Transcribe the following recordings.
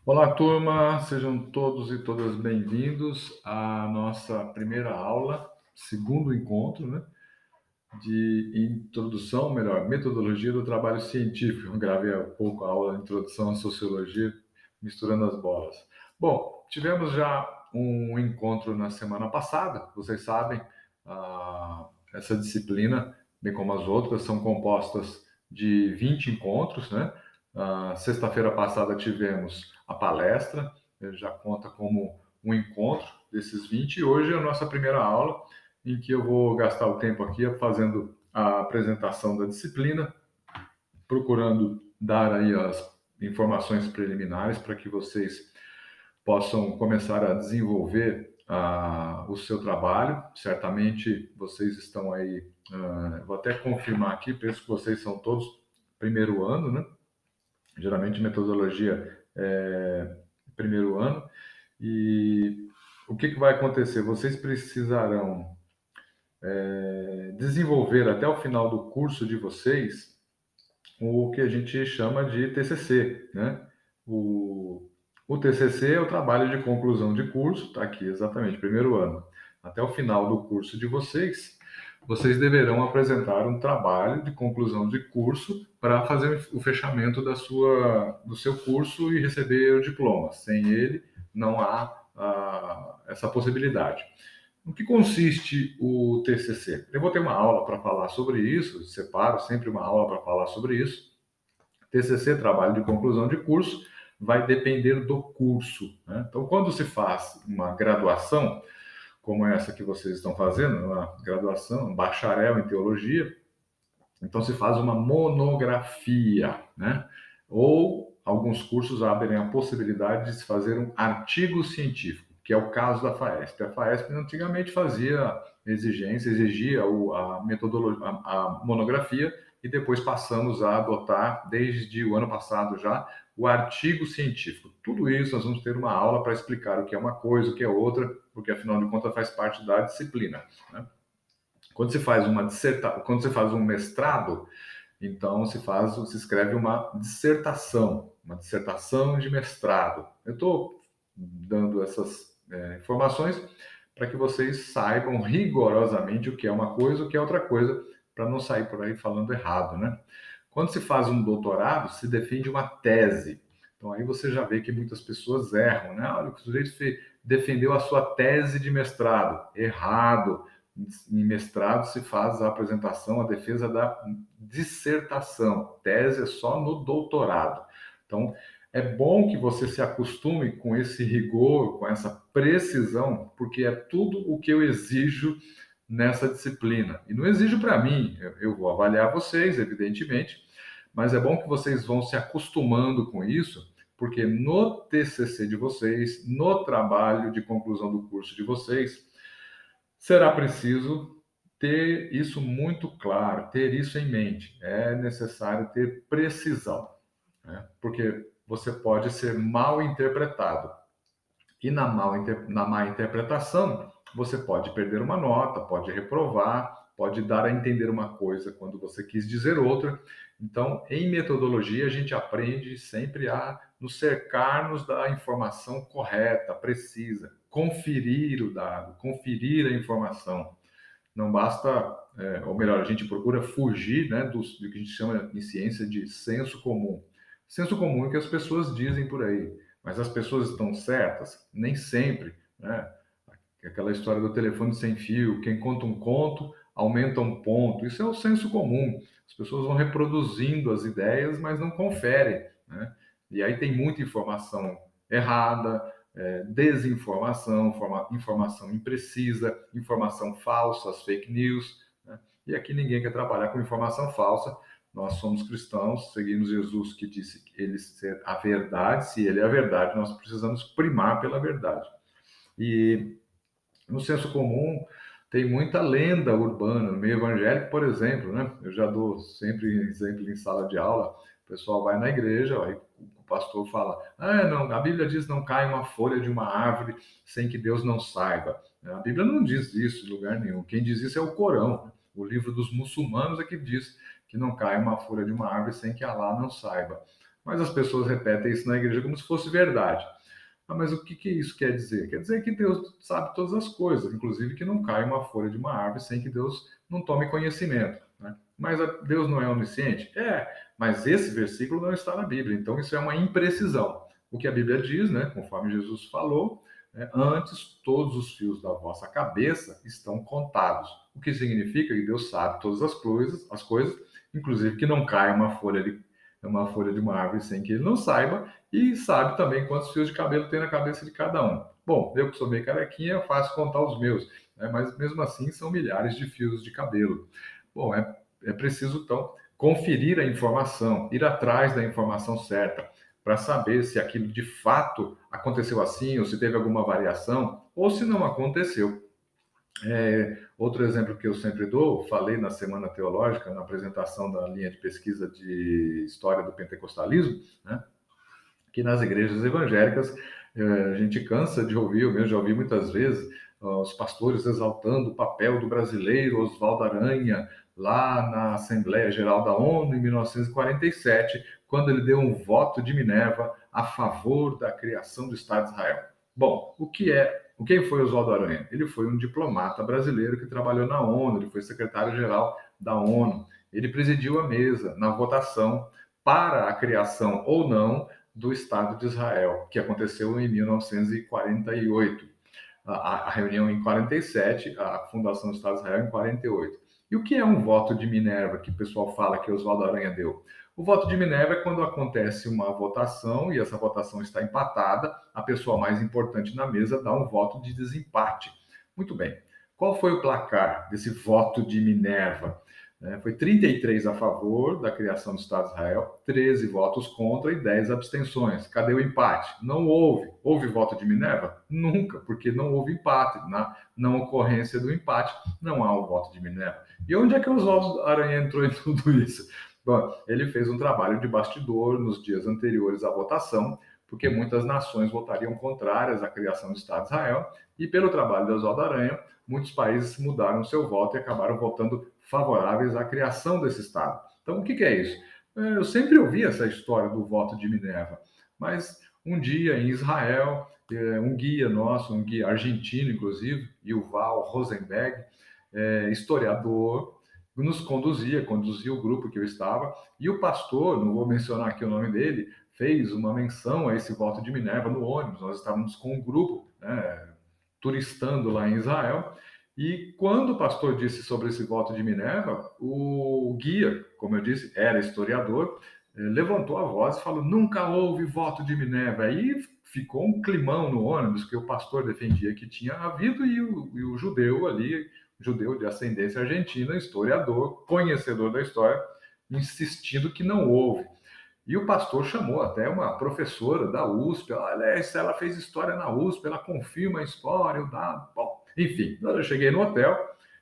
Olá, turma, sejam todos e todas bem-vindos à nossa primeira aula, segundo encontro, né, de introdução, melhor, metodologia do trabalho científico. Eu gravei há pouco a aula de introdução à sociologia, misturando as bolas. Bom, tivemos já um encontro na semana passada, vocês sabem, essa disciplina, bem como as outras, são compostas de 20 encontros, né? Sexta-feira passada tivemos a palestra, já conta como um encontro desses 20, e hoje é a nossa primeira aula, em que eu vou gastar o tempo aqui fazendo a apresentação da disciplina, procurando dar aí as informações preliminares para que vocês possam começar a desenvolver o seu trabalho. Certamente vocês estão aí, vou até confirmar aqui, penso que vocês são todos primeiro ano, né? Geralmente metodologia é primeiro ano. E o que vai acontecer? Vocês precisarão desenvolver até o final do curso de vocês o que a gente chama de TCC, né? O, o TCC é o trabalho de conclusão de curso, está aqui exatamente, primeiro ano. Até o final do curso de vocês, vocês deverão apresentar um trabalho de conclusão de curso para fazer o fechamento do seu curso e receber o diploma. Sem ele, não há essa possibilidade. No que consiste o TCC? Eu vou ter uma aula para falar sobre isso, separo sempre uma aula para falar sobre isso. TCC, trabalho de conclusão de curso, vai depender do curso, né? Então, quando se faz uma graduação, como essa que vocês estão fazendo, uma graduação, um bacharel em teologia, então se faz uma monografia, né? Ou alguns cursos abrem a possibilidade de se fazer um artigo científico, que é o caso da FAESP. A FAESP antigamente exigia a metodologia, a monografia, e depois passamos a adotar, desde o ano passado já, o artigo científico. Tudo isso nós vamos ter uma aula para explicar o que é uma coisa, o que é outra, porque afinal de contas faz parte da disciplina, né? Quando se faz quando se faz um mestrado, então se escreve uma dissertação de mestrado. Eu estou dando essas informações para que vocês saibam rigorosamente o que é uma coisa, o que é outra coisa, para não sair por aí falando errado, né? Quando se faz um doutorado, se defende uma tese. Então aí você já vê que muitas pessoas erram, né? Olha, o sujeito defendeu a sua tese de mestrado. Errado. Em mestrado se faz a apresentação, a defesa da dissertação. Tese é só no doutorado. Então, é bom que você se acostume com esse rigor, com essa precisão, porque é tudo o que eu exijo nessa disciplina. E não exijo para mim, eu vou avaliar vocês, evidentemente, mas é bom que vocês vão se acostumando com isso, porque no TCC de vocês, no trabalho de conclusão do curso de vocês, será preciso ter isso muito claro, ter isso em mente. É necessário ter precisão, né? Porque você pode ser mal interpretado. E na má interpretação, você pode perder uma nota, pode reprovar, pode dar a entender uma coisa quando você quis dizer outra. Então, em metodologia, a gente aprende sempre a nos cercarmos da informação correta, precisa, conferir o dado, conferir a informação. Não basta, ou melhor, a gente procura fugir, né, do que a gente chama em ciência de senso comum. Senso comum é o que as pessoas dizem por aí, mas as pessoas estão certas? Nem sempre, né? Aquela história do telefone sem fio, quem conta um conto aumenta um ponto. Isso é o senso comum. As pessoas vão reproduzindo as ideias, mas não conferem, né? E aí tem muita informação errada, desinformação, informação imprecisa, informação falsa, as fake news, né? E aqui ninguém quer trabalhar com informação falsa. Nós somos cristãos, seguimos Jesus, que disse que ele ser a verdade. Se ele é a verdade, nós precisamos primar pela verdade. E no senso comum tem muita lenda urbana, no meio evangélico, por exemplo, né? Eu já dou sempre exemplo em sala de aula. O pessoal vai na igreja, aí o pastor fala: ah, não, a Bíblia diz não cai uma folha de uma árvore sem que Deus não saiba. A Bíblia não diz isso em lugar nenhum. Quem diz isso é o Corão. O livro dos muçulmanos é que diz que não cai uma folha de uma árvore sem que Alá não saiba. mas as pessoas repetem isso na igreja como se fosse verdade. Ah, mas o que que isso quer dizer? Quer dizer que Deus sabe todas as coisas, inclusive que não cai uma folha de uma árvore sem que Deus não tome conhecimento, né? Mas Deus não é onisciente? É, mas esse versículo não está na Bíblia, então isso é uma imprecisão. O que a Bíblia diz, né, conforme Jesus falou, antes todos os fios da vossa cabeça estão contados. O que significa que Deus sabe todas as coisas, inclusive que não cai uma folha de uma árvore sem que ele não saiba, e sabe também quantos fios de cabelo tem na cabeça de cada um. Bom, eu que sou meio carequinha, é fácil contar os meus, né? Mas mesmo assim são milhares de fios de cabelo. Bom, é preciso então conferir a informação, ir atrás da informação certa, para saber se aquilo de fato aconteceu assim, ou se teve alguma variação, ou se não aconteceu. Outro exemplo que eu sempre dou, falei na Semana Teológica, na apresentação da linha de pesquisa de História do Pentecostalismo, né, que nas igrejas evangélicas a gente cansa de ouvir, eu mesmo já ouvi muitas vezes, os pastores exaltando o papel do brasileiro Oswaldo Aranha lá na Assembleia Geral da ONU em 1947, quando ele deu um voto de Minerva a favor da criação do Estado de Israel. Bom, quem foi Oswaldo Aranha? Ele foi um diplomata brasileiro que trabalhou na ONU, ele foi secretário-geral da ONU, ele presidiu a mesa na votação para a criação ou não do Estado de Israel, que aconteceu em 1948. A reunião em 47, a fundação do Estado de Israel em 48. E o que é um voto de Minerva, que o pessoal fala que Oswaldo Aranha deu? O voto de Minerva é quando acontece uma votação e essa votação está empatada, a pessoa mais importante na mesa dá um voto de desempate. Muito bem. Qual foi o placar desse voto de Minerva? Foi 33 a favor da criação do Estado de Israel, 13 votos contra e 10 abstenções. Cadê o empate? Não houve. Houve voto de Minerva? Nunca, porque não houve empate. Na não ocorrência do empate, não há o voto de Minerva. E onde é que o Oswaldo Aranha entrou em tudo isso? Bom, ele fez um trabalho de bastidor nos dias anteriores à votação, porque muitas nações votariam contrárias à criação do Estado de Israel, e pelo trabalho de Oswaldo Aranha, muitos países mudaram seu voto e acabaram votando favoráveis à criação desse Estado. Então, o que é isso? Eu sempre ouvi essa história do voto de Minerva, mas um dia em Israel, um guia nosso, um guia argentino, inclusive, Yuval Rosenberg, historiador, nos conduzia o grupo que eu estava, e o pastor, não vou mencionar aqui o nome dele, fez uma menção a esse voto de Minerva no ônibus. Nós estávamos com um grupo, né, turistando lá em Israel, e quando o pastor disse sobre esse voto de Minerva, o guia, como eu disse, era historiador, levantou a voz e falou: nunca houve voto de Minerva. Aí ficou um climão no ônibus, que o pastor defendia que tinha havido, e o judeu ali, judeu de ascendência argentina, historiador, conhecedor da história, insistindo que não houve. E o pastor chamou até uma professora da USP, ela fez história na USP, ela confirma a história, o dado. Bom, enfim, eu cheguei no hotel,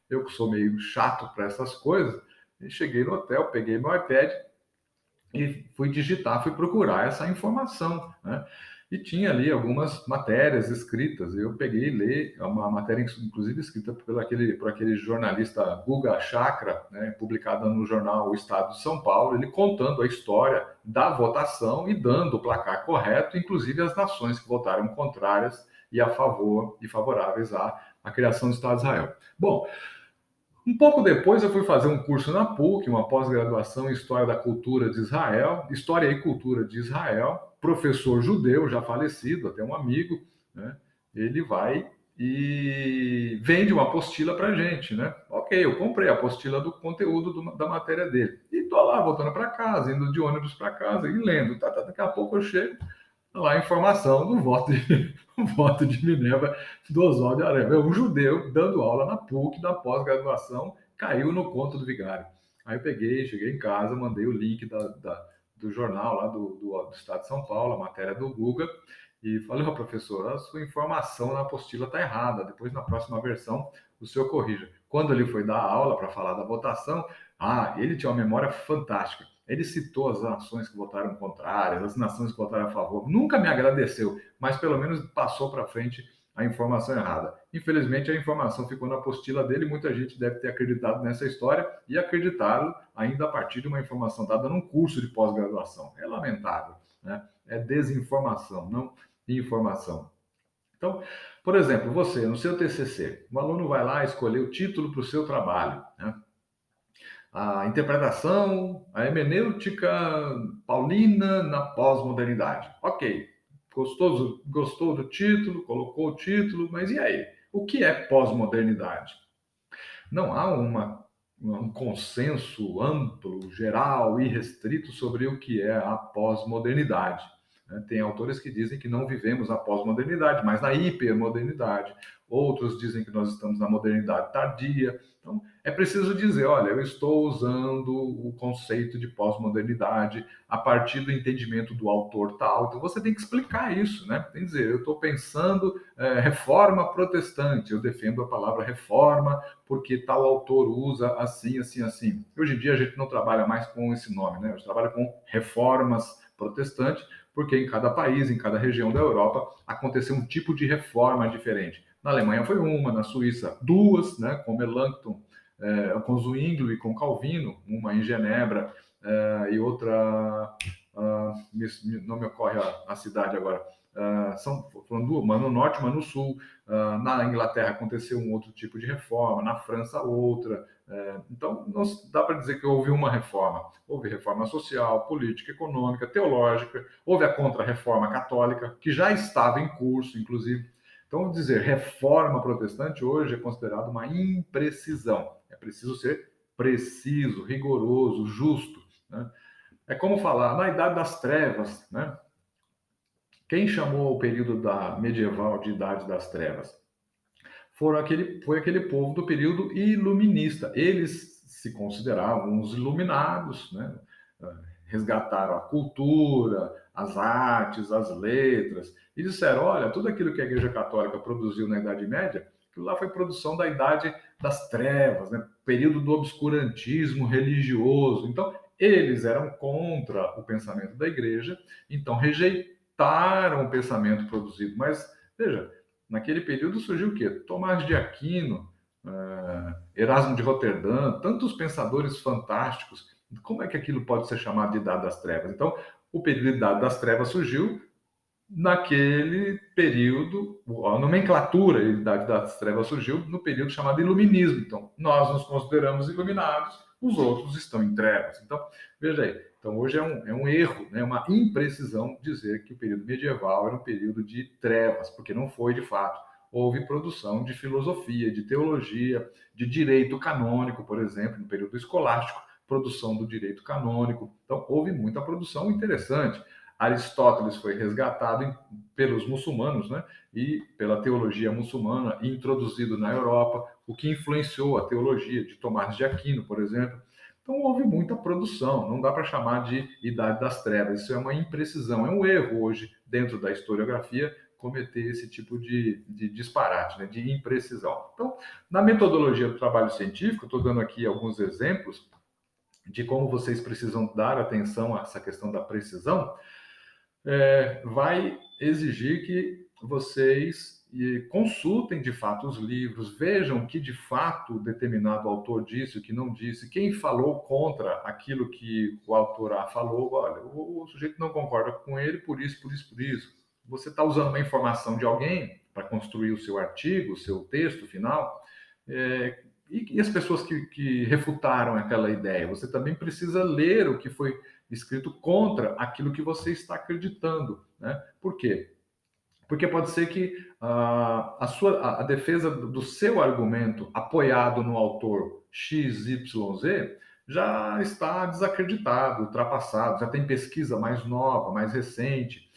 eu que sou meio chato para essas coisas, cheguei no hotel, peguei meu iPad e fui digitar, fui procurar essa informação, né? E tinha ali algumas matérias escritas. Eu peguei e li uma matéria, inclusive escrita por aquele jornalista Guga Chakra, né, publicada no jornal O Estado de São Paulo, ele contando a história da votação e dando o placar correto, inclusive as nações que votaram contrárias e a favor e favoráveis à criação do Estado de Israel. Bom, um pouco depois eu fui fazer um curso na PUC, uma pós-graduação em História da Cultura de Israel, História e Cultura de Israel, professor judeu, já falecido, até um amigo, né? Ele vai e vende uma apostila para a gente, né? Ok, eu comprei a apostila do conteúdo da matéria dele. E tô lá, voltando para casa, indo de ônibus para casa e lendo. Daqui a pouco eu chego, lá a informação do voto de, o voto de Minerva do Oswaldo Aranha. Um judeu dando aula na PUC, da pós-graduação, caiu no conto do vigário. Aí eu peguei, cheguei em casa, mandei o link do jornal lá do Estado de São Paulo, a matéria do Guga, e falei: oh, professor, a sua informação na apostila está errada, depois na próxima versão o senhor corrija. Quando ele foi dar aula para falar da votação, ele tinha uma memória fantástica. Ele citou as nações que votaram contrárias, as nações que votaram a favor. Nunca me agradeceu, mas pelo menos passou para frente a informação errada. Infelizmente, a informação ficou na apostila dele. Muita gente deve ter acreditado nessa história e acreditado ainda a partir de uma informação dada num curso de pós-graduação. É lamentável. né? É desinformação, não informação. Então, por exemplo, você, no seu TCC, o aluno vai lá escolher o título para o seu trabalho, né? A interpretação, a hermenêutica paulina na pós-modernidade. Ok, gostou do título, colocou o título, mas e aí? O que é pós-modernidade? Não há um consenso amplo, geral e restrito sobre o que é a pós-modernidade. Tem autores que dizem que não vivemos a pós-modernidade, mas na hipermodernidade. Outros dizem que nós estamos na modernidade tardia. Então, é preciso dizer, olha, eu estou usando o conceito de pós-modernidade a partir do entendimento do autor tal. Então, você tem que explicar isso, né? Tem que dizer, eu estou pensando reforma protestante, eu defendo a palavra reforma porque tal autor usa assim, assim, assim. Hoje em dia a gente não trabalha mais com esse nome, né? A gente trabalha com reformas protestantes, porque em cada país, em cada região da Europa, aconteceu um tipo de reforma diferente. Na Alemanha foi uma, na Suíça duas, né, com Melanchthon, com Zwingli e com Calvino, uma em Genebra e outra, não me ocorre a cidade agora, foram duas, uma no norte, uma no sul. Na Inglaterra aconteceu um outro tipo de reforma, na França outra. Então, não dá para dizer que houve uma reforma. Houve reforma social, política, econômica, teológica, houve a contra-reforma católica, que já estava em curso, inclusive. Então, vamos dizer, reforma protestante hoje é considerado uma imprecisão. É preciso ser preciso, rigoroso, justo, né? É como falar na Idade das Trevas, né? Quem chamou o período medieval de Idade das Trevas? Foi aquele povo do período iluminista. Eles se consideravam os iluminados, né? Resgataram a cultura, as artes, as letras, e disseram, olha, tudo aquilo que a Igreja Católica produziu na Idade Média, aquilo lá foi produção da Idade das Trevas, né? Período do obscurantismo religioso. Então, eles eram contra o pensamento da Igreja, então rejeitaram o pensamento produzido. Mas, veja, naquele período surgiu o quê? Tomás de Aquino, Erasmo de Roterdã, tantos pensadores fantásticos. Como é que aquilo pode ser chamado de Idade das Trevas? Então, o período de Idade das Trevas surgiu naquele período, a nomenclatura de Idade das Trevas surgiu no período chamado Iluminismo. Então, nós nos consideramos iluminados, os outros estão em trevas. Então, veja aí. Então, hoje é um erro, né, uma imprecisão dizer que o período medieval era um período de trevas, porque não foi de fato. Houve produção de filosofia, de teologia, de direito canônico, por exemplo, no período escolástico, produção do direito canônico. Então, houve muita produção interessante. Aristóteles foi resgatado pelos muçulmanos, né, e pela teologia muçulmana, e introduzido na Europa, o que influenciou a teologia de Tomás de Aquino, por exemplo. Então, houve muita produção, não dá para chamar de Idade das Trevas, isso é uma imprecisão, é um erro hoje, dentro da historiografia, cometer esse tipo de disparate, né, de imprecisão. Então, na metodologia do trabalho científico, estou dando aqui alguns exemplos de como vocês precisam dar atenção a essa questão da precisão, vai exigir que vocês consultem de fato os livros, vejam o que de fato determinado autor disse, o que não disse, quem falou contra aquilo que o autor falou, olha, o sujeito não concorda com ele por isso, por isso, por isso. Você está usando uma informação de alguém para construir o seu artigo, o seu texto final, e as pessoas que refutaram aquela ideia. Você também precisa ler o que foi escrito contra aquilo que você está acreditando, né? Por quê? Porque pode ser que a defesa do seu argumento apoiado no autor XYZ já está desacreditado, ultrapassado, já tem pesquisa mais nova, mais recente,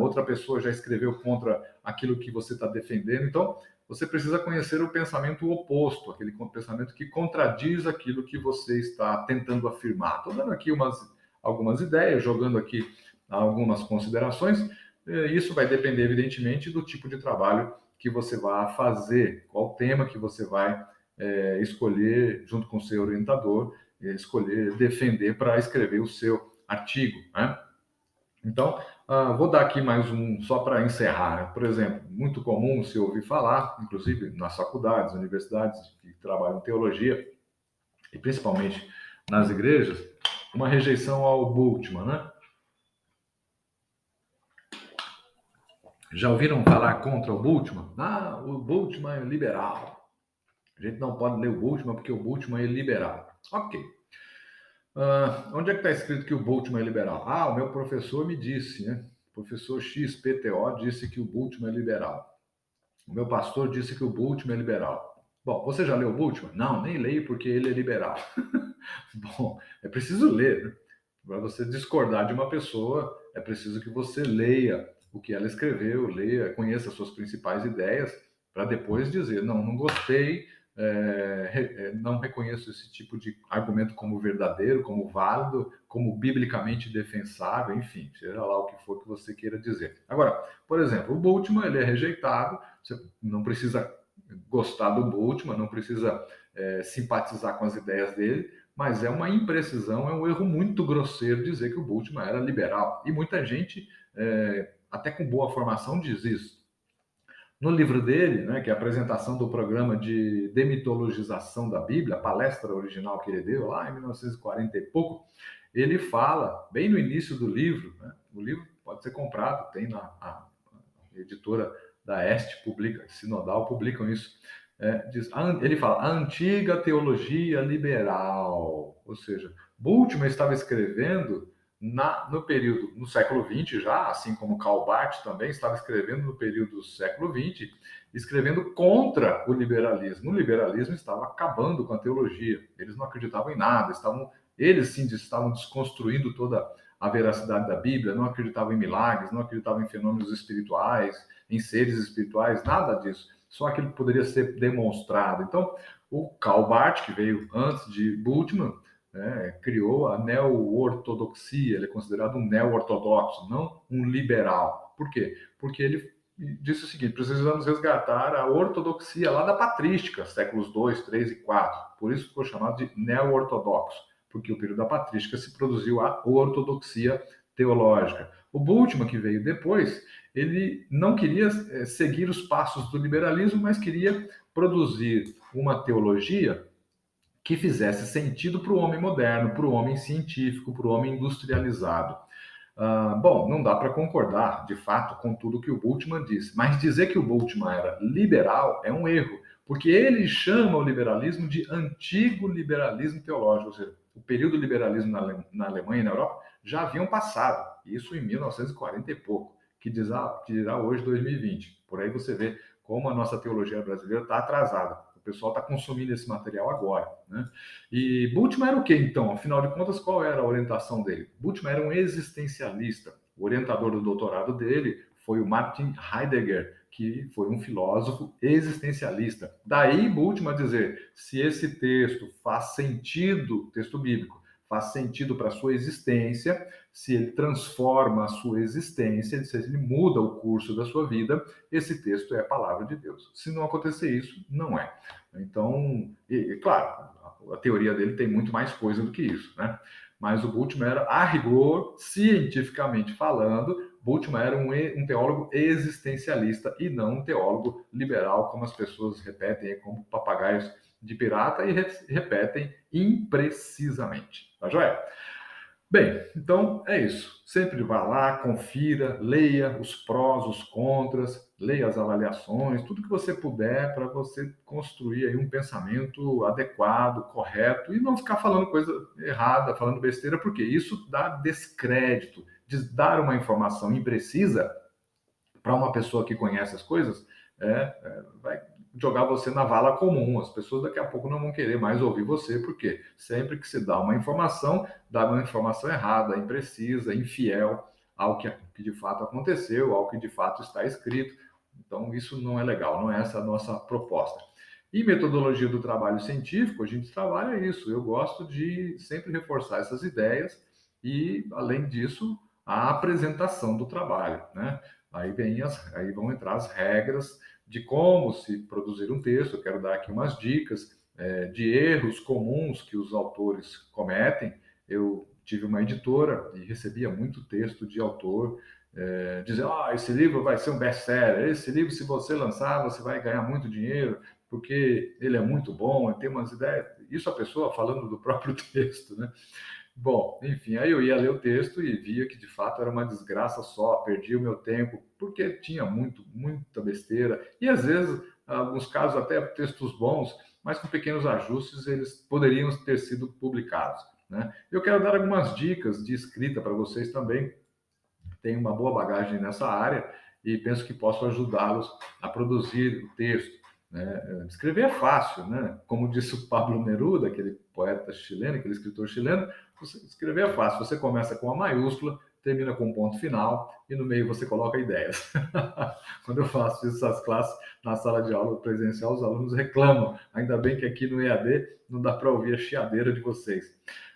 outra pessoa já escreveu contra aquilo que você está defendendo. Então, você precisa conhecer o pensamento oposto, aquele pensamento que contradiz aquilo que você está tentando afirmar. Estou dando aqui algumas ideias, jogando aqui algumas considerações. Isso vai depender, evidentemente, do tipo de trabalho que você vai fazer, qual tema que você vai escolher, junto com o seu orientador, escolher defender para escrever o seu artigo, né? Então, vou dar aqui mais um, só para encerrar, né? Por exemplo, muito comum se ouvir falar, inclusive nas faculdades, universidades que trabalham teologia, e principalmente nas igrejas, uma rejeição ao Bultmann, né? Já ouviram falar contra o Bultmann? Ah, o Bultmann é liberal. A gente não pode ler o Bultmann porque o Bultmann é liberal. Ok. Onde é que está escrito que o Bultmann é liberal? Ah, o meu professor me disse, né? O professor XPTO disse que o Bultmann é liberal. O meu pastor disse que o Bultmann é liberal. Bom, você já leu o Bultmann? Não, nem leio porque ele é liberal. Bom, é preciso ler, né? Para você discordar de uma pessoa, é preciso que você leia o que ela escreveu, leia, conheça as suas principais ideias, para depois dizer, não, não gostei, não reconheço esse tipo de argumento como verdadeiro, como válido, como biblicamente defensável, enfim, seja lá o que for que você queira dizer. Agora, por exemplo, o Bultmann, ele é rejeitado, você não precisa gostar do Bultmann, não precisa simpatizar com as ideias dele, mas é uma imprecisão, é um erro muito grosseiro dizer que o Bultmann era liberal. E muita gente, até com boa formação, diz isso. No livro dele, né, que é a apresentação do programa de demitologização da Bíblia, a palestra original que ele deu lá em 1940 e pouco, ele fala, bem no início do livro, né, o livro pode ser comprado, tem na a editora da Este, publica, Sinodal, publicam isso. Ele fala, a antiga teologia liberal, ou seja, Bultmann estava escrevendo no período, no século XX já, assim como Karl Barth também estava escrevendo no período do século XX, escrevendo contra o liberalismo. O liberalismo estava acabando com a teologia. Eles não acreditavam em nada, eles sim estavam desconstruindo toda a veracidade da Bíblia, não acreditavam em milagres, não acreditavam em fenômenos espirituais, em seres espirituais, nada disso. Só aquilo que poderia ser demonstrado. Então, o Karl Barth, que veio antes de Bultmann, criou a neo-ortodoxia, ele é considerado um neo-ortodoxo, não um liberal. Por quê? Porque ele disse o seguinte, precisamos resgatar a ortodoxia lá da patrística, séculos 2, 3 e 4. Por isso ficou chamado de neo-ortodoxo, porque o período da patrística se produziu a ortodoxia teológica. O Bultmann, que veio depois, ele não queria seguir os passos do liberalismo, mas queria produzir uma teologia que fizesse sentido para o homem moderno, para o homem científico, para o homem industrializado. Bom, não dá para concordar, de fato, com tudo que o Bultmann disse, mas dizer que o Bultmann era liberal é um erro, porque ele chama o liberalismo de antigo liberalismo teológico, ou seja, o período do liberalismo na Alemanha e na Europa já haviam passado, isso em 1940 e pouco, que dirá hoje 2020. Por aí você vê como a nossa teologia brasileira está atrasada. O pessoal está consumindo esse material agora, né? E Bultmann era o que então? Afinal de contas, qual era a orientação dele? Bultmann era um existencialista. O orientador do doutorado dele foi o Martin Heidegger, que foi um filósofo existencialista. Daí Bultmann dizer, se esse texto faz sentido, texto bíblico, faz sentido para a sua existência, se ele transforma a sua existência, se ele muda o curso da sua vida, esse texto é a palavra de Deus. Se não acontecer isso, não é. Então, claro, a teoria dele tem muito mais coisa do que isso, né? Mas o Bultmann era, a rigor, cientificamente falando, Bultmann era um teólogo existencialista e não um teólogo liberal, como as pessoas repetem como papagaios de pirata e repetem imprecisamente. Tá joia? Bem, então é isso. Sempre vá lá, confira, leia os prós, os contras, leia as avaliações, tudo que você puder para você construir aí um pensamento adequado, correto e não ficar falando coisa errada, falando besteira, porque isso dá descrédito. Dar uma informação imprecisa para uma pessoa que conhece as coisas, vai jogar você na vala comum. As pessoas daqui a pouco não vão querer mais ouvir você, porque sempre que se dá uma informação errada, imprecisa, infiel ao que de fato aconteceu, ao que de fato está escrito. Então, isso não é legal, não é essa a nossa proposta. E metodologia do trabalho científico, a gente trabalha isso. Eu gosto de sempre reforçar essas ideias e, além disso, a apresentação do trabalho, né? Aí vão entrar as regras de como se produzir um texto. Eu quero dar aqui umas dicas de erros comuns que os autores cometem. Eu tive uma editora e recebia muito texto de autor dizendo: esse livro vai ser um best-seller, esse livro, se você lançar, você vai ganhar muito dinheiro, porque ele é muito bom, tem umas ideias. Isso a pessoa falando do próprio texto, né? Bom, enfim, aí eu ia ler o texto e via que de fato era uma desgraça só, perdi o meu tempo, porque tinha muita besteira, e às vezes, em alguns casos, até textos bons, mas com pequenos ajustes, eles poderiam ter sido publicados, né? Eu quero dar algumas dicas de escrita para vocês também, tenho uma boa bagagem nessa área e penso que posso ajudá-los a produzir o texto. Né? Escrever é fácil, né? Como disse o Pablo Neruda, aquele poeta chileno, aquele escritor chileno, escrever é fácil. Você começa com a maiúscula, termina com um ponto final e no meio você coloca ideias. Quando eu faço essas classes na sala de aula presencial, os alunos reclamam. Ainda bem que aqui no EAD não dá para ouvir a chiadeira de vocês.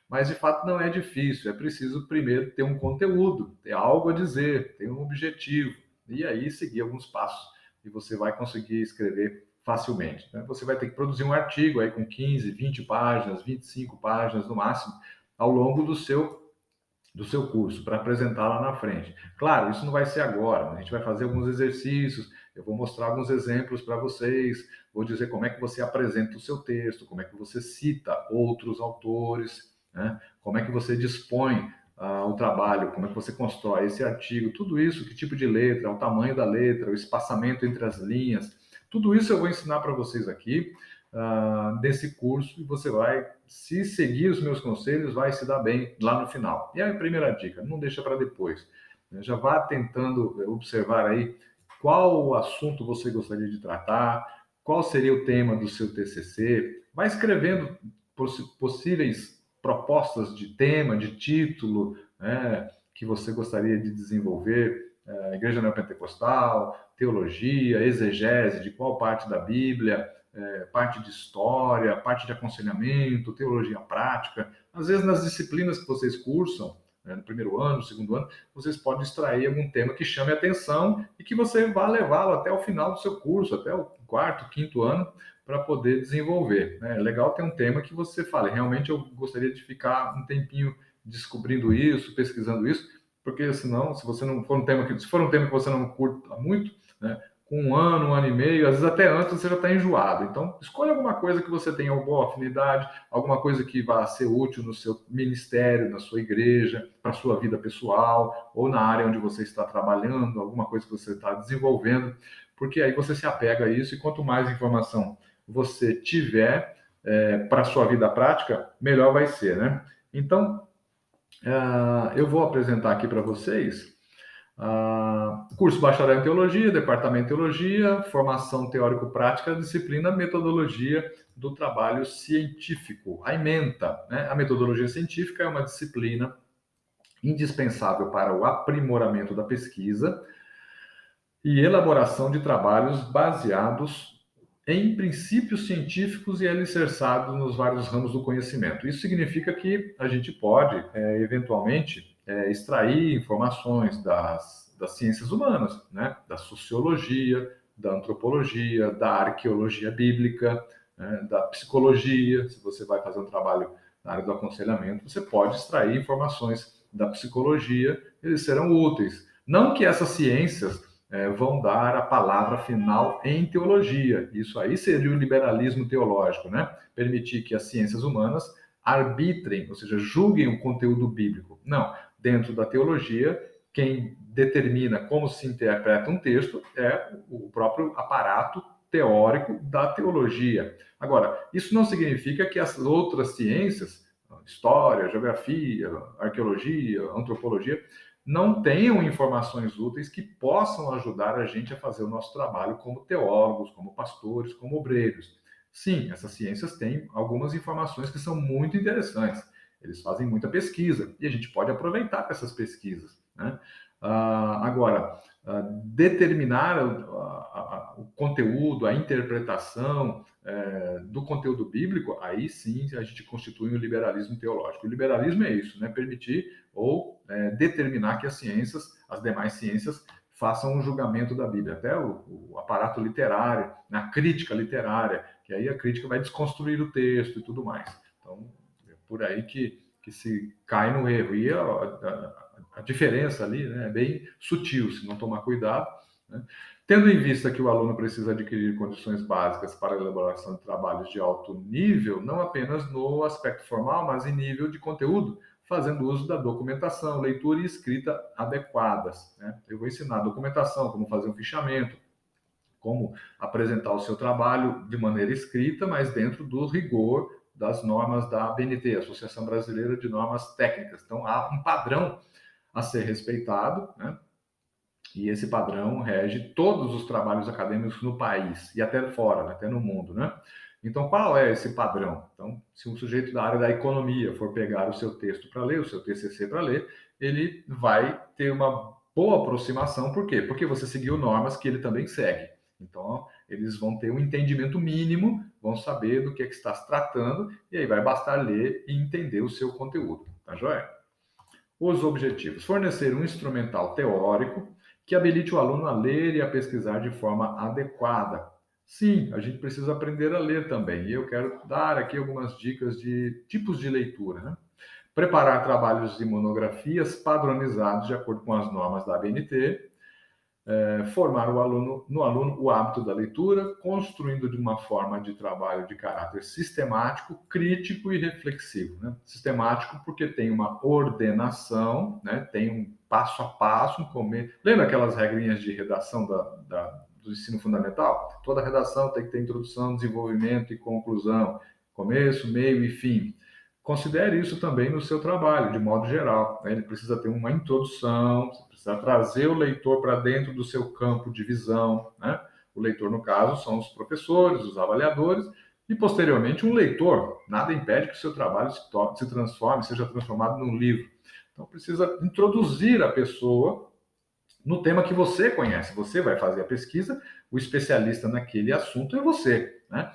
Mas de fato não é difícil, é preciso primeiro ter um conteúdo, ter algo a dizer, ter um objetivo, e aí seguir alguns passos, e você vai conseguir escrever facilmente. Né? Você vai ter que produzir um artigo aí com 15, 20 páginas, 25 páginas no máximo, ao longo do seu curso, para apresentar lá na frente. Claro, isso não vai ser agora, a gente vai fazer alguns exercícios, eu vou mostrar alguns exemplos para vocês, vou dizer como é que você apresenta o seu texto, como é que você cita outros autores, né? Como é que você dispõe o trabalho, como é que você constrói esse artigo, tudo isso, que tipo de letra, o tamanho da letra, o espaçamento entre as linhas, tudo isso eu vou ensinar para vocês aqui desse curso e você vai, se seguir os meus conselhos, vai se dar bem lá no final. E a primeira dica, não deixa para depois. Já vá tentando observar aí qual o assunto você gostaria de tratar, qual seria o tema do seu TCC, vai escrevendo possíveis propostas de tema, de título, né, que você gostaria de desenvolver, Igreja Neopentecostal, teologia, exegese, de qual parte da Bíblia, parte de história, parte de aconselhamento, teologia prática. Às vezes, nas disciplinas que vocês cursam, no primeiro ano, no segundo ano, vocês podem extrair algum tema que chame a atenção e que você vá levá-lo até o final do seu curso, até o quarto, quinto ano, para poder desenvolver. É legal ter um tema que você fale, realmente eu gostaria de ficar um tempinho descobrindo isso, pesquisando isso, porque senão, se você não for um tema se for um tema que você não curta muito, né, com um ano e meio, às vezes até antes você já está enjoado. Então, escolha alguma coisa que você tenha uma boa afinidade, alguma coisa que vá ser útil no seu ministério, na sua igreja, para a sua vida pessoal, ou na área onde você está trabalhando, alguma coisa que você está desenvolvendo, porque aí você se apega a isso e quanto mais informação você tiver para a sua vida prática, melhor vai ser, né? Então, eu vou apresentar aqui para vocês curso bacharel em teologia, departamento de teologia, formação teórico-prática, disciplina metodologia do trabalho científico, a ementa, né? A metodologia científica é uma disciplina indispensável para o aprimoramento da pesquisa e elaboração de trabalhos baseados em princípios científicos e alicerçados nos vários ramos do conhecimento. Isso significa que a gente pode, eventualmente, extrair informações das ciências humanas, né? Da sociologia, da antropologia, da arqueologia bíblica, né? Da psicologia. Se você vai fazer um trabalho na área do aconselhamento, você pode extrair informações da psicologia, eles serão úteis. Não que essas ciências vão dar a palavra final em teologia. Isso aí seria o liberalismo teológico, né? Permitir que as ciências humanas arbitrem, ou seja, julguem o conteúdo bíblico. Não, dentro da teologia, quem determina como se interpreta um texto é o próprio aparato teórico da teologia. Agora, isso não significa que as outras ciências, história, geografia, arqueologia, antropologia, não tenham informações úteis que possam ajudar a gente a fazer o nosso trabalho como teólogos, como pastores, como obreiros. Sim, essas ciências têm algumas informações que são muito interessantes. Eles fazem muita pesquisa e a gente pode aproveitar essas pesquisas, né? Agora, determinar o conteúdo, a interpretação do conteúdo bíblico, aí sim a gente constitui um liberalismo teológico. O liberalismo é isso, né? Permitir ou determinar que as ciências, as demais ciências, façam um julgamento da Bíblia, até o aparato literário, a crítica literária, que aí a crítica vai desconstruir o texto e tudo mais. Então, é por aí que se cai no erro. E a diferença ali, né, é bem sutil, se não tomar cuidado, né? Tendo em vista que o aluno precisa adquirir condições básicas para a elaboração de trabalhos de alto nível, não apenas no aspecto formal, mas em nível de conteúdo, fazendo uso da documentação, leitura e escrita adequadas, né? Eu vou ensinar documentação, como fazer um fichamento, como apresentar o seu trabalho de maneira escrita, mas dentro do rigor das normas da ABNT, Associação Brasileira de Normas Técnicas. Então, há um padrão a ser respeitado, né? E esse padrão rege todos os trabalhos acadêmicos no país e até fora, né? Até no mundo, né? Então, qual é esse padrão? Então, se um sujeito da área da economia for pegar o seu texto para ler, o seu TCC para ler, ele vai ter uma boa aproximação. Por quê? Porque você seguiu normas que ele também segue. Então, eles vão ter um entendimento mínimo, vão saber do que está se tratando, e aí vai bastar ler e entender o seu conteúdo. Tá joia? Os objetivos: fornecer um instrumental teórico que habilite o aluno a ler e a pesquisar de forma adequada. Sim, a gente precisa aprender a ler também, e eu quero dar aqui algumas dicas de tipos de leitura, né? Preparar trabalhos e monografias padronizados de acordo com as normas da ABNT, formar no aluno o hábito da leitura, construindo de uma forma de trabalho de caráter sistemático, crítico e reflexivo. Né? Sistemático porque tem uma ordenação, né? Tem um passo a passo, lembra aquelas regrinhas de redação do ensino fundamental? Toda redação tem que ter introdução, desenvolvimento e conclusão, começo, meio e fim. Considere isso também no seu trabalho, de modo geral, né? Ele precisa ter uma introdução, você precisa trazer o leitor para dentro do seu campo de visão, né? O leitor, no caso, são os professores, os avaliadores, e posteriormente um leitor. Nada impede que o seu trabalho se transforme, seja transformado num livro. Então, precisa introduzir a pessoa no tema que você conhece. Você vai fazer a pesquisa, o especialista naquele assunto é você, né?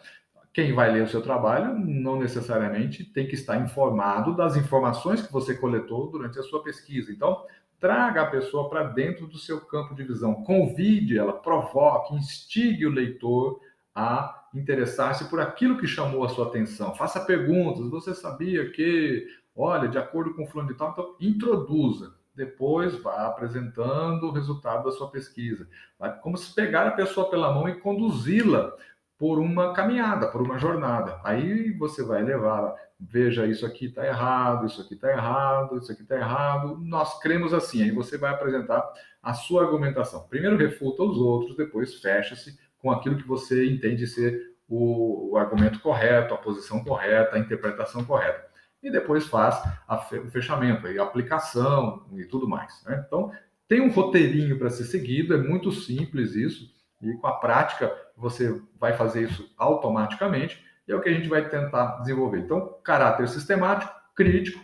Quem vai ler o seu trabalho não necessariamente tem que estar informado das informações que você coletou durante a sua pesquisa. Então, traga a pessoa para dentro do seu campo de visão, convide ela, provoque, instigue o leitor a interessar-se por aquilo que chamou a sua atenção. Faça perguntas. Você sabia que, olha, de acordo com o fulano de tal, então introduza. Depois vá apresentando o resultado da sua pesquisa. Vai como se pegar a pessoa pela mão e conduzi-la por uma caminhada, por uma jornada. Aí você vai levar, veja, isso aqui está errado, isso aqui está errado, isso aqui está errado, nós cremos assim. Aí você vai apresentar a sua argumentação. Primeiro refuta os outros, depois fecha-se com aquilo que você entende ser o argumento correto, a posição correta, a interpretação correta. E depois faz o fechamento, a aplicação e tudo mais, né? Então, tem um roteirinho para ser seguido, é muito simples isso, e com a prática você vai fazer isso automaticamente, e é o que a gente vai tentar desenvolver. Então, caráter sistemático, crítico,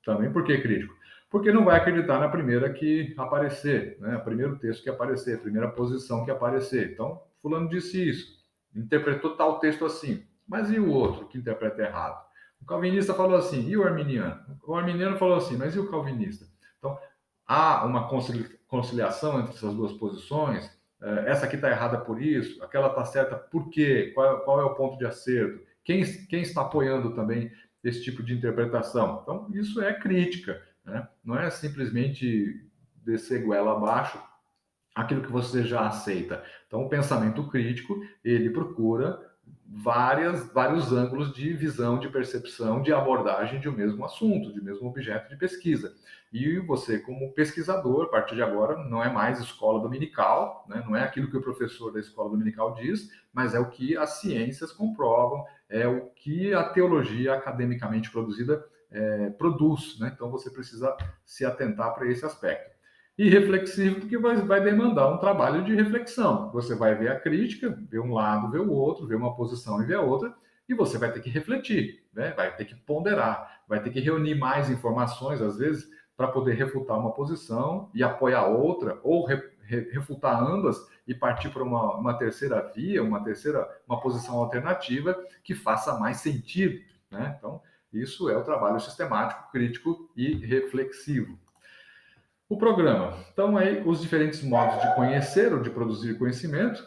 também por que crítico? Porque não vai acreditar na primeira que aparecer, né? O primeiro texto que aparecer, a primeira posição que aparecer. Então, fulano disse isso, interpretou tal texto assim, mas e o outro que interpreta errado? O calvinista falou assim, e o arminiano? O arminiano falou assim, mas e o calvinista? Então, há uma conciliação entre essas duas posições. Essa aqui está errada por isso, aquela está certa por quê? Qual é o ponto de acerto? Quem está apoiando também esse tipo de interpretação? Então, isso é crítica, né? Não é simplesmente descer goela abaixo aquilo que você já aceita. Então, o pensamento crítico, ele procura vários ângulos de visão, de percepção, de abordagem de um mesmo assunto, de um mesmo objeto de pesquisa. E você, como pesquisador, a partir de agora, não é mais escola dominical, né? Não é aquilo que o professor da escola dominical diz, mas é o que as ciências comprovam, é o que a teologia academicamente produzida produz, né? Então, você precisa se atentar para esse aspecto. E reflexivo, porque vai demandar um trabalho de reflexão. Você vai ver a crítica, ver um lado, ver o outro, ver uma posição e ver a outra, e você vai ter que refletir, né? Vai ter que ponderar, vai ter que reunir mais informações, às vezes, para poder refutar uma posição e apoiar outra, ou refutar ambas e partir para uma terceira via, uma posição alternativa que faça mais sentido, né? Então, isso é o trabalho sistemático, crítico e reflexivo. O programa. Então, aí, os diferentes modos de conhecer ou de produzir conhecimento,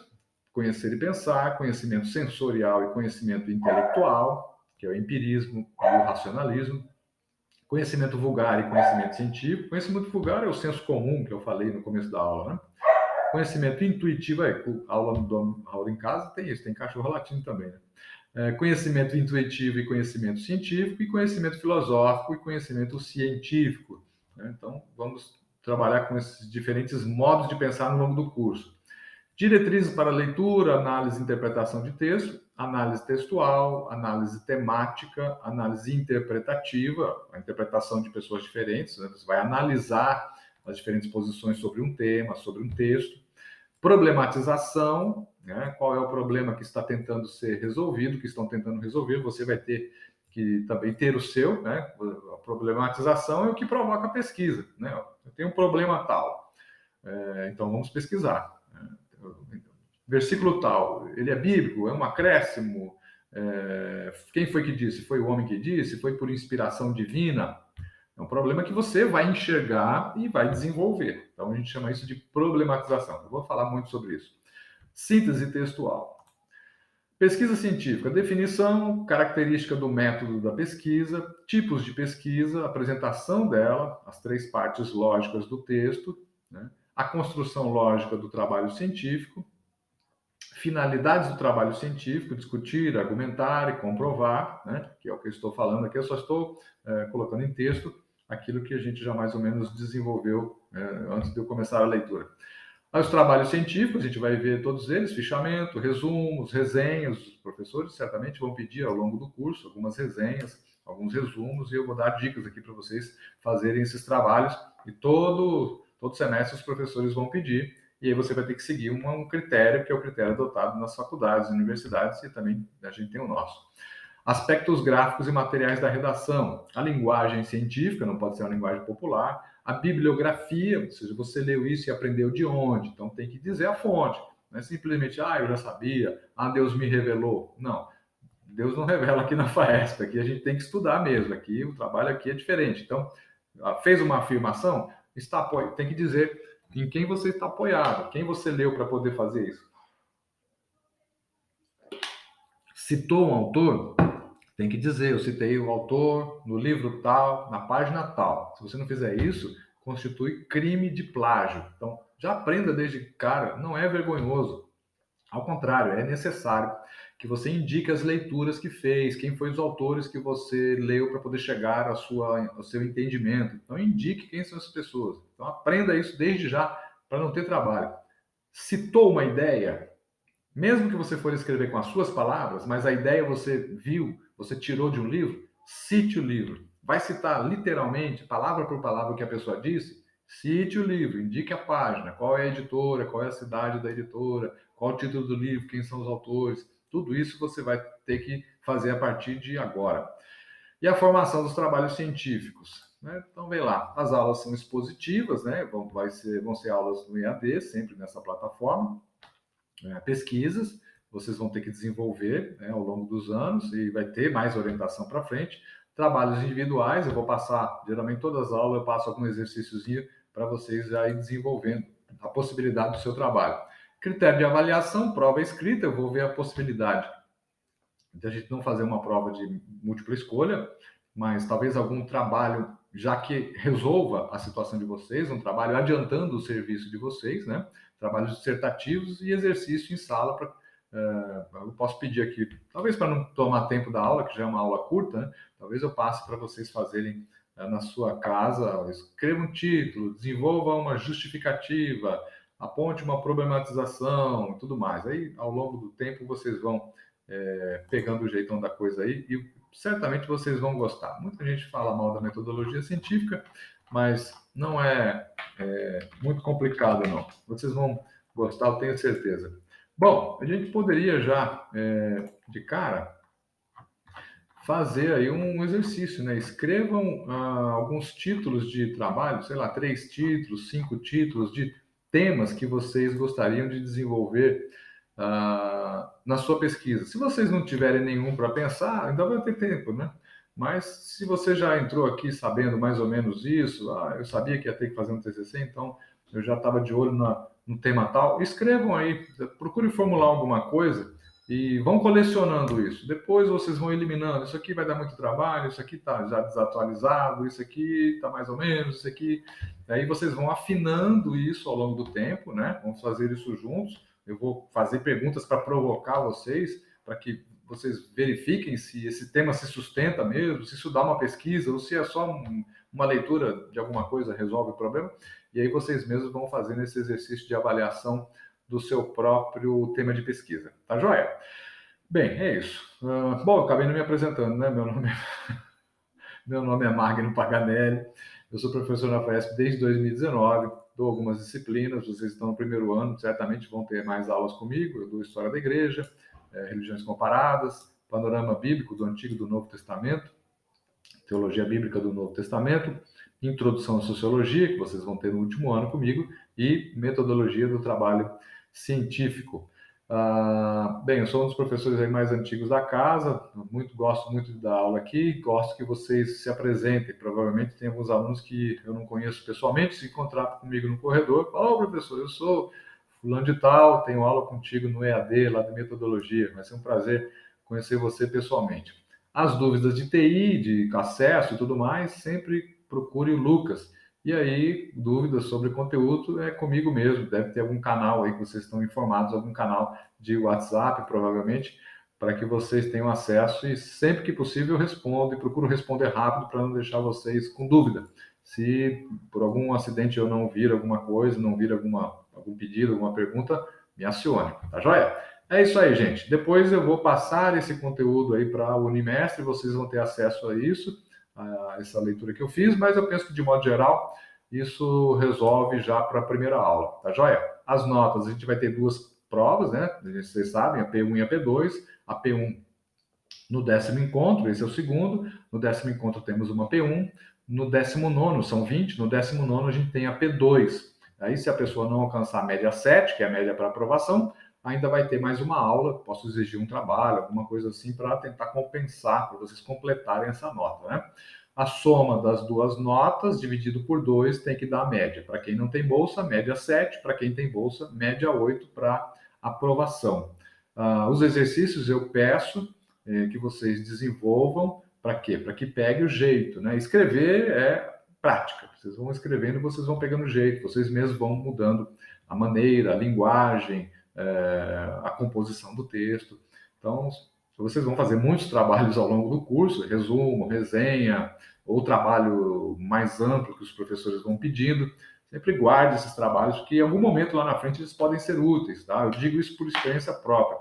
conhecer e pensar, conhecimento sensorial e conhecimento intelectual, que é o empirismo e o racionalismo, conhecimento vulgar e conhecimento científico. Conhecimento vulgar é o senso comum, que eu falei no começo da aula, né? Conhecimento intuitivo, aula em casa tem isso, tem cachorro latindo também, né? conhecimento intuitivo e conhecimento científico, e conhecimento filosófico e conhecimento científico, né? Então, vamos trabalhar com esses diferentes modos de pensar no longo do curso. Diretrizes para leitura, análise e interpretação de texto, análise textual, análise temática, análise interpretativa, a interpretação de pessoas diferentes, né? Você vai analisar as diferentes posições sobre um tema, sobre um texto. Problematização, né? Qual é o problema que está tentando ser resolvido, que estão tentando resolver, você vai ter que também ter o seu, né? A problematização é o que provoca a pesquisa, né? Eu tenho um problema tal, então vamos pesquisar. Versículo tal, ele é bíblico, é um acréscimo, quem foi que disse? Foi o homem que disse? Foi por inspiração divina? É um problema que você vai enxergar e vai desenvolver. Então, a gente chama isso de problematização. Eu vou falar muito sobre isso. Síntese textual. Pesquisa científica. Definição, característica do método da pesquisa, tipos de pesquisa, apresentação dela, as 3 partes lógicas do texto, né? A construção lógica do trabalho científico, finalidades do trabalho científico, discutir, argumentar e comprovar, né? Que é o que eu estou falando aqui, eu só estou colocando em texto aquilo que a gente já mais ou menos desenvolveu antes de eu começar a leitura. Os trabalhos científicos, a gente vai ver todos eles, fichamento, resumos, resenhas. Os professores certamente vão pedir ao longo do curso algumas resenhas, alguns resumos, e eu vou dar dicas aqui para vocês fazerem esses trabalhos. E todo semestre os professores vão pedir, e aí você vai ter que seguir um critério, que é o critério adotado nas faculdades, universidades, e também a gente tem o nosso. Aspectos gráficos e materiais da redação. A linguagem científica, não pode ser uma linguagem popular. A bibliografia, ou seja, você leu isso e aprendeu de onde. Então, tem que dizer a fonte. Não é simplesmente, eu já sabia, Deus me revelou. Não, Deus não revela aqui na FAESP. Aqui a gente tem que estudar mesmo. Aqui, o trabalho aqui é diferente. Então, fez uma afirmação, tem que dizer em quem você está apoiado, quem você leu para poder fazer isso. Citou um autor, tem que dizer, eu citei o autor no livro tal, na página tal. Se você não fizer isso, constitui crime de plágio. Então, já aprenda desde cara, não é vergonhoso. Ao contrário, é necessário que você indique as leituras que fez, quem foi os autores que você leu para poder chegar ao seu entendimento. Então, indique quem são essas pessoas. Então, aprenda isso desde já, para não ter trabalho. Citou uma ideia, mesmo que você for escrever com as suas palavras, mas a ideia você viu, você tirou de um livro, cite o livro. Vai citar literalmente, palavra por palavra, o que a pessoa disse? Cite o livro, indique a página, qual é a editora, qual é a cidade da editora, qual o título do livro, quem são os autores. Tudo isso você vai ter que fazer a partir de agora. E a formação dos trabalhos científicos, né? Então, vem lá, as aulas são expositivas, né? Vão ser aulas no EAD, sempre nessa plataforma. Pesquisas, vocês vão ter que desenvolver, né, ao longo dos anos, e vai ter mais orientação para frente. Trabalhos individuais, eu vou passar, geralmente todas as aulas eu passo algum exercíciozinho para vocês já ir desenvolvendo a possibilidade do seu trabalho. Critério de avaliação, prova escrita, eu vou ver a possibilidade de a gente não fazer uma prova de múltipla escolha, mas talvez algum trabalho, já que resolva a situação de vocês, um trabalho adiantando o serviço de vocês, né? Trabalhos dissertativos e exercício em sala. Eu posso pedir aqui, talvez para não tomar tempo da aula, que já é uma aula curta, né? Talvez eu passe para vocês fazerem na sua casa, escreva um título, desenvolva uma justificativa, aponte uma problematização e tudo mais. Aí, ao longo do tempo, vocês vão pegando o jeitão da coisa aí e certamente vocês vão gostar. Muita gente fala mal da metodologia científica, mas não é muito complicado, não. Vocês vão gostar, eu tenho certeza. Bom, a gente poderia já, de cara, fazer aí um exercício, né? Escrevam alguns títulos de trabalho, sei lá, 3 títulos, 5 títulos de temas que vocês gostariam de desenvolver na sua pesquisa. Se vocês não tiverem nenhum para pensar, ainda vai ter tempo, né? Mas se você já entrou aqui sabendo mais ou menos isso, eu sabia que ia ter que fazer um TCC, então eu já estava de olho no tema tal, escrevam aí, procurem formular alguma coisa e vão colecionando isso. Depois vocês vão eliminando. Isso aqui vai dar muito trabalho, isso aqui está já desatualizado, isso aqui está mais ou menos, isso aqui. Aí vocês vão afinando isso ao longo do tempo, né? Vamos fazer isso juntos. Eu vou fazer perguntas para provocar vocês, para que vocês verifiquem se esse tema se sustenta mesmo, se isso dá uma pesquisa, ou se é só uma leitura de alguma coisa resolve o problema. E aí vocês mesmos vão fazendo esse exercício de avaliação do seu próprio tema de pesquisa. Tá joia? Bem, é isso. Bom, eu acabei não me apresentando, né? Meu nome é Magno Paganelli, eu sou professor na FAESP desde 2019, dou algumas disciplinas, vocês estão no primeiro ano, certamente vão ter mais aulas comigo, eu dou História da Igreja, Religiões Comparadas, Panorama Bíblico do Antigo e do Novo Testamento, Teologia Bíblica do Novo Testamento, Introdução à Sociologia, que vocês vão ter no último ano comigo, e Metodologia do Trabalho Científico. Bem, eu sou um dos professores aí mais antigos da casa, gosto muito de dar aula aqui, gosto que vocês se apresentem. Provavelmente tem alguns alunos que eu não conheço pessoalmente, se encontrar comigo no corredor, falam: professor, eu sou fulano de tal, tenho aula contigo no EAD, lá de Metodologia, vai ser um prazer conhecer você pessoalmente. As dúvidas de TI, de acesso e tudo mais, sempre procure o Lucas. E aí, dúvidas sobre conteúdo é comigo mesmo. Deve ter algum canal aí que vocês estão informados, algum canal de WhatsApp, provavelmente, para que vocês tenham acesso. E sempre que possível eu respondo e procuro responder rápido para não deixar vocês com dúvida. Se por algum acidente eu não vir alguma coisa, não vir algum pedido, alguma pergunta, me acione, tá joia? É isso aí, gente. Depois eu vou passar esse conteúdo aí para o Unimestre, vocês vão ter acesso a isso, a essa leitura que eu fiz, mas eu penso que, de modo geral, isso resolve já para a primeira aula, tá joia? As notas, a gente vai ter duas provas, né? Vocês sabem, a P1 e a P2. A P1 no 10º encontro, esse é o segundo. No 10º encontro temos uma P1. No 19º, são 20, no 19º a gente tem a P2. Aí, se a pessoa não alcançar a média 7, que é a média para aprovação, ainda vai ter mais uma aula, posso exigir um trabalho, alguma coisa assim, para tentar compensar, para vocês completarem essa nota, né? A soma das duas notas, dividido por 2, tem que dar a média. Para quem não tem bolsa, média 7. Para quem tem bolsa, média 8 para aprovação. Os exercícios eu peço que vocês desenvolvam. Para quê? Para que pegue o jeito, né? Escrever é prática. Vocês vão escrevendo e vocês vão pegando o jeito. Vocês mesmos vão mudando a maneira, a linguagem, a composição do texto. Então, vocês vão fazer muitos trabalhos ao longo do curso, resumo, resenha, ou trabalho mais amplo que os professores vão pedindo. Sempre guarde esses trabalhos, porque em algum momento lá na frente eles podem ser úteis, tá? Eu digo isso por experiência própria.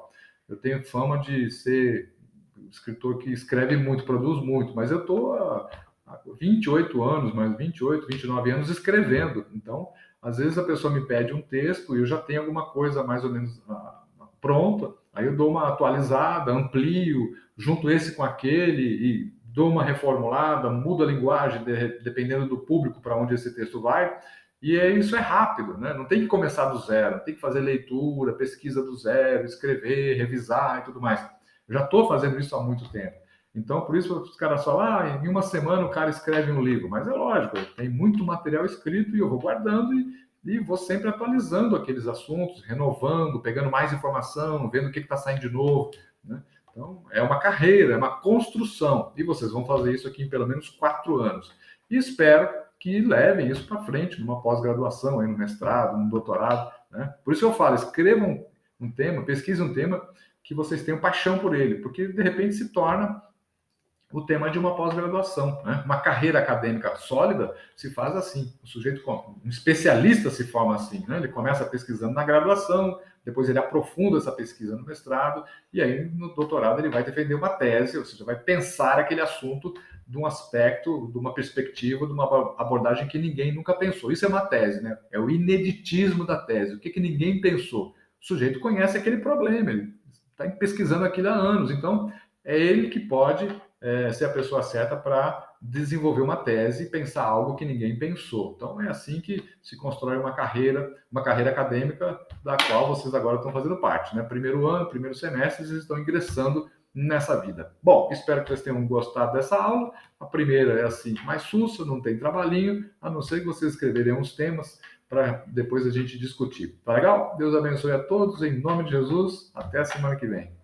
Eu tenho fama de ser um escritor que escreve muito, produz muito, mas eu estou há 28 anos, mais 28, 29 anos escrevendo. Então, às vezes a pessoa me pede um texto e eu já tenho alguma coisa mais ou menos pronta, aí eu dou uma atualizada, amplio, junto esse com aquele e dou uma reformulada, mudo a linguagem dependendo do público para onde esse texto vai. E isso é rápido, né? Não tem que começar do zero, tem que fazer leitura, pesquisa do zero, escrever, revisar e tudo mais. Eu já estou fazendo isso há muito tempo. Então, por isso os caras falam, em uma semana o cara escreve um livro. Mas é lógico, tem muito material escrito e eu vou guardando e vou sempre atualizando aqueles assuntos, renovando, pegando mais informação, vendo o que está saindo de novo, né? Então, é uma carreira, é uma construção. E vocês vão fazer isso aqui em pelo menos 4 anos. E espero que levem isso para frente, numa pós-graduação, aí no mestrado, no doutorado, né? Por isso eu falo, escrevam um tema, pesquisem um tema que vocês tenham paixão por ele, porque de repente se torna o tema de uma pós-graduação, né? Uma carreira acadêmica sólida se faz assim. O sujeito, um especialista se forma assim, né? Ele começa pesquisando na graduação, depois ele aprofunda essa pesquisa no mestrado, e aí no doutorado ele vai defender uma tese, ou seja, vai pensar aquele assunto de um aspecto, de uma perspectiva, de uma abordagem que ninguém nunca pensou. Isso é uma tese, né? É o ineditismo da tese. O que ninguém pensou? O sujeito conhece aquele problema, ele está pesquisando aquilo há anos, então é ele que pode ser a pessoa certa para desenvolver uma tese e pensar algo que ninguém pensou. Então é assim que se constrói uma carreira acadêmica da qual vocês agora estão fazendo parte, né? Primeiro ano, primeiro semestre, vocês estão ingressando nessa vida. Bom, espero que vocês tenham gostado dessa aula. A primeira é assim, mais sussa, não tem trabalhinho, a não ser que vocês escreverem uns temas para depois a gente discutir. Tá legal? Deus abençoe a todos, em nome de Jesus. Até a semana que vem.